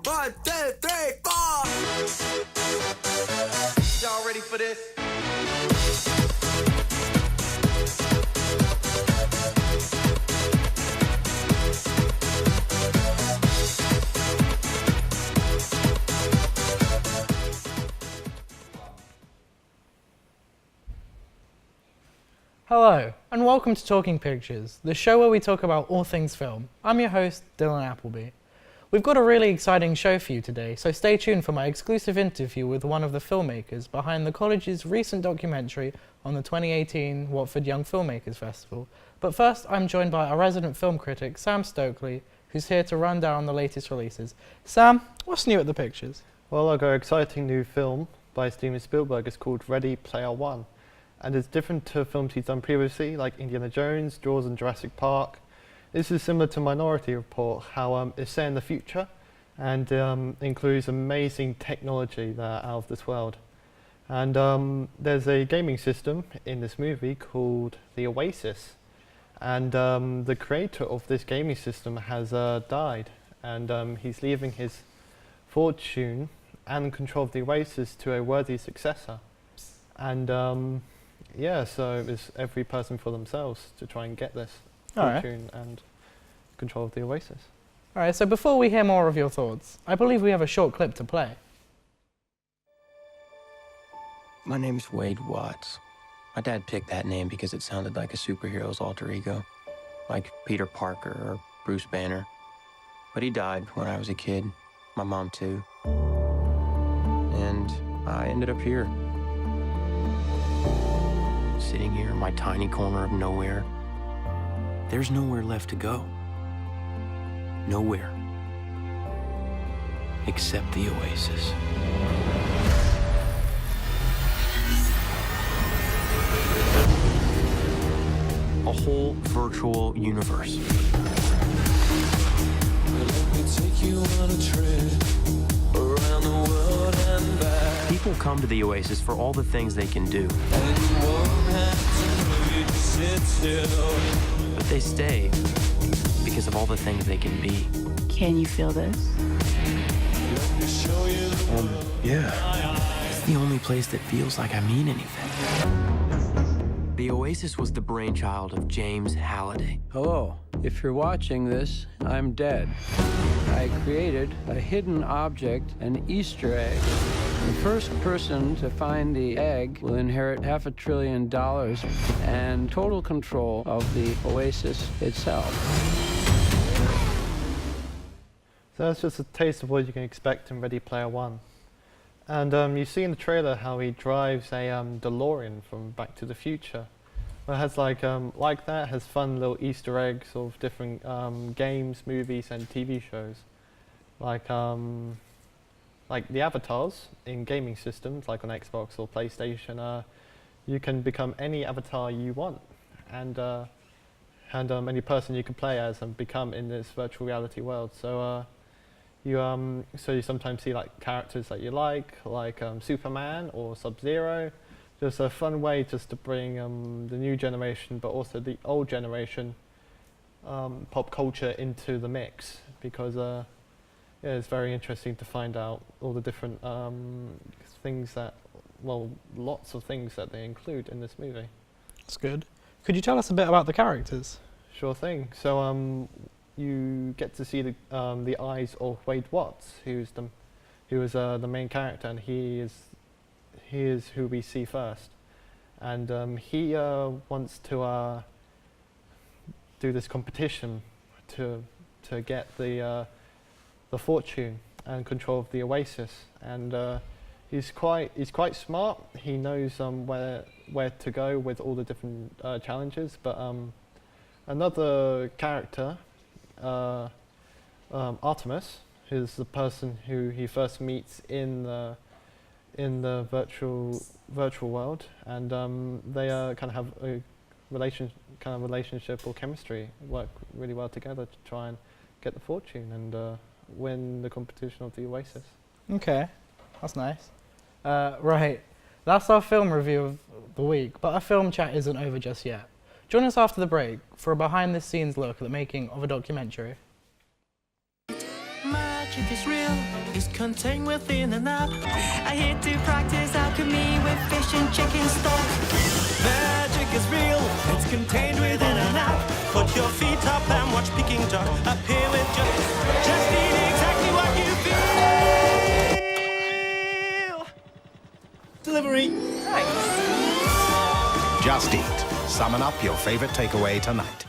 1, 2, 3, 4. Y'all ready for this? Hello, and welcome to Talking Pictures, the show where we talk about all things film. I'm your host, Dylan Appleby. We've got a really exciting show for you today, so stay tuned for my exclusive interview with one of the filmmakers behind the college's recent documentary on the 2018 Watford Young Filmmakers Festival. But first, I'm joined by our resident film critic, Sam Stokely, who's here to run down the latest releases. Sam, what's new at the pictures? Well, I've got an exciting new film by Steven Spielberg. It's called Ready Player One. And it's different to films he's done previously, like Indiana Jones, Jaws and Jurassic Park. This is similar to Minority Report, how it's set in the future and includes amazing technology that are out of this world. And there's a gaming system in this movie called the Oasis. And the creator of this gaming system has died. And he's leaving his fortune and control of the Oasis to a worthy successor. And yeah, so it's every person for themselves to try and get this fortune and control of the Oasis. Alright, so before we hear more of your thoughts, I believe we have a short clip to play. My name's Wade Watts. My dad picked that name because it sounded like a superhero's alter ego, like Peter Parker or Bruce Banner. But he died when I was a kid, my mom too. And I ended up here. Sitting here in my tiny corner of nowhere. There's nowhere left to go. Nowhere. Except the Oasis. A whole virtual universe. Let me take you on a trip around the world and back. People come to the Oasis for all the things they can do. And you won't have to wait, sit still. But they stay because of all the things they can be. Can you feel this? Let me show you the world. Yeah. It's the only place that feels like I mean anything. The Oasis was the brainchild of James Halliday. Hello. If you're watching this, I'm dead. I created a hidden object, an Easter egg. The first person to find the egg will inherit $500 billion and total control of the Oasis itself. So that's just a taste of what you can expect in Ready Player One. And you see in the trailer how he drives a DeLorean from Back to the Future. Well, it has like that, has fun little Easter eggs of different games, movies and TV shows. Like the avatars in gaming systems, like on Xbox or PlayStation, you can become any avatar you want. And any person you can play as and become in this virtual reality world. So you sometimes see like characters that you like Superman or Sub-Zero. Just a fun way just to bring the new generation, but also the old generation pop culture into the mix, because yeah, it's very interesting to find out all the different things that, well, lots of things that they include in this movie. That's good. Could you tell us a bit about the characters? Sure thing. So you get to see the eyes of Wade Watts, who is the main character, and he is who we see first. And he wants to do this competition to get the fortune and control of the Oasis. And he's quite smart. He knows where to go with all the different challenges. But another character, Artemis, who's the person who he first meets in the virtual world, and they kind of have a relationship or chemistry, work really well together to try and get the fortune and win the competition of the Oasis. Okay, that's nice. Right, that's our film review of the week, but our film chat isn't over just yet. Join us after the break for a behind-the-scenes look at the making of a documentary. Magic magic is real, is contained within an app. I here to practice alchemy with fish and chicken stock. Magic is real, it's contained within an app. Put your feet up and watch Peking Duck appear with just need exactly what you feel. Delivery. Just Eat. Summon up your favorite takeaway tonight.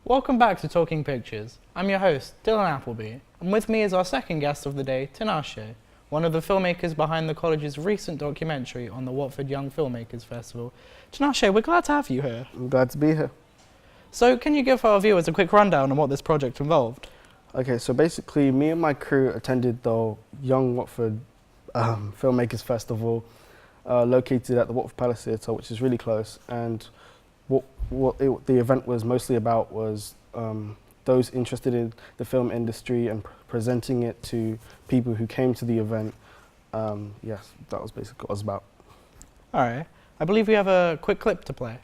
Welcome back to Talking Pictures. I'm your host, Dylan Appleby, and with me is our second guest of the day, Tinashe, one of the filmmakers behind the college's recent documentary on the Watford Young Filmmakers Festival. Tinashe, we're glad to have you here. I'm glad to be here. So can you give our viewers a quick rundown on what this project involved? Okay, so basically me and my crew attended the Young Watford Filmmakers Festival located at the Watford Palace Theatre, which is really close, and the event was mostly about was those interested in the film industry and presenting it to people who came to the event. Yes, that was basically what it was about. All right. I believe we have a quick clip to play.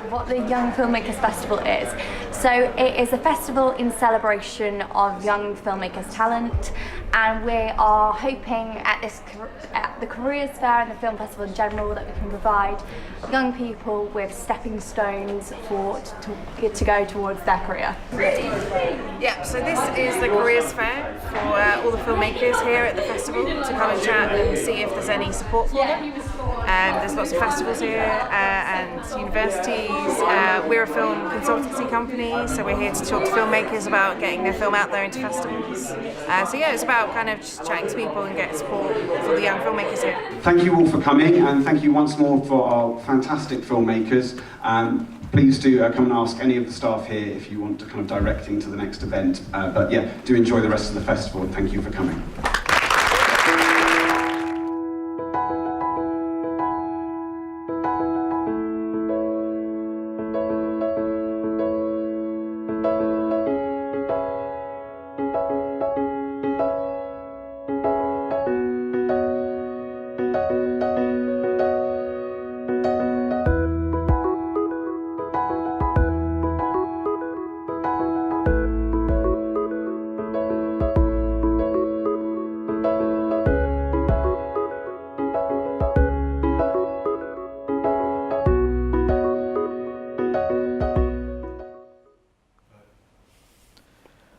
What the Young Filmmakers Festival is. So it is a festival in celebration of young filmmakers' talent, and we are hoping at the Careers Fair and the Film Festival in general that we can provide young people with stepping stones to go towards their career. Yeah, so this is the Careers Fair for all the filmmakers here at the festival to come and chat and see if there's any support for them. There's lots of festivals here and universities. We're a film consultancy company, so we're here to talk to filmmakers about getting their film out there into festivals. So yeah, it's about kind of just chatting to people and getting support for the young filmmakers here. Thank you all for coming, and thank you once more for our fantastic filmmakers. Please do come and ask any of the staff here if you want to kind of directing to the next event. But yeah, do enjoy the rest of the festival, and thank you for coming.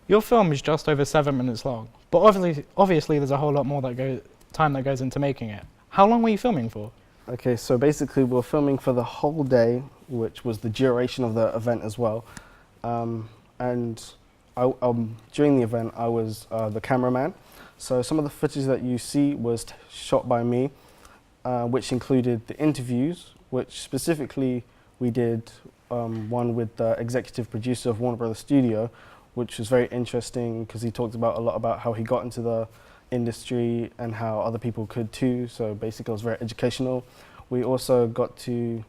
Your film is just over 7 minutes long, but obviously there's a whole lot more time that goes into making it. How long were you filming for? Okay, so basically we're filming for the whole day, which was the duration of the event as well. And during the event, I was the cameraman. So some of the footage that you see was shot by me, which included the interviews, which specifically we did one with the executive producer of Warner Brothers Studio, which was very interesting because he talked about a lot about how he got into the industry and how other people could too. So basically it was very educational. I also got to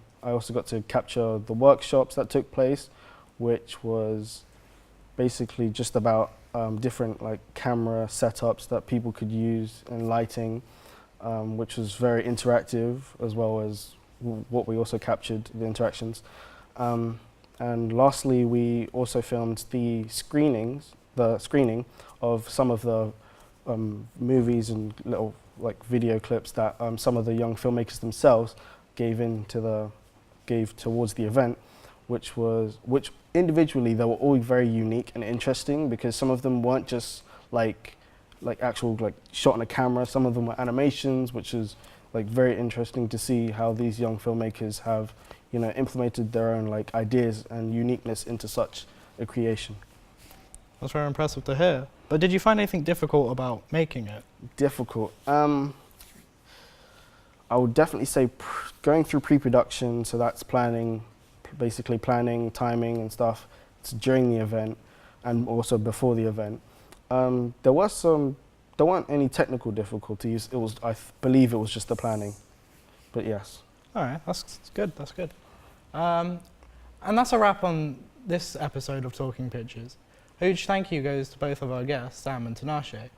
capture the workshops that took place, which was basically just about different like camera setups that people could use and lighting, which was very interactive, as well as what we also captured, the interactions. And lastly, we also filmed the screening of some of the movies and little like video clips that some of the young filmmakers themselves gave towards the event, which individually they were all very unique and interesting because some of them weren't just like actual like shot on a camera. Some of them were animations, which is like very interesting to see how these young filmmakers have implemented their own like ideas and uniqueness into such a creation. That's very impressive to hear. But did you find anything difficult about making it? Difficult? I would definitely say going through pre-production, so that's basically planning, timing and stuff during the event and also before the event. There weren't any technical difficulties. I believe it was just the planning, but yes. All right, that's good. And that's a wrap on this episode of Talking Pictures. Huge thank you goes to both of our guests, Sam and Tinashe.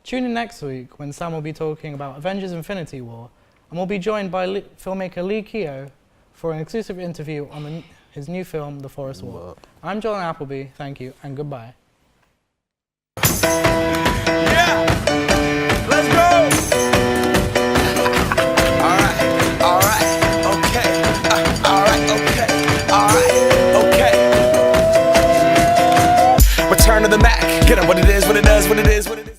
Tune in next week when Sam will be talking about Avengers Infinity War, and we'll be joined by filmmaker Lee Keough for an exclusive interview on his new film, The Forest War. I'm John Appleby, thank you, and goodbye. return of the Mac. Get up what it is, what it does, what it is, what it is.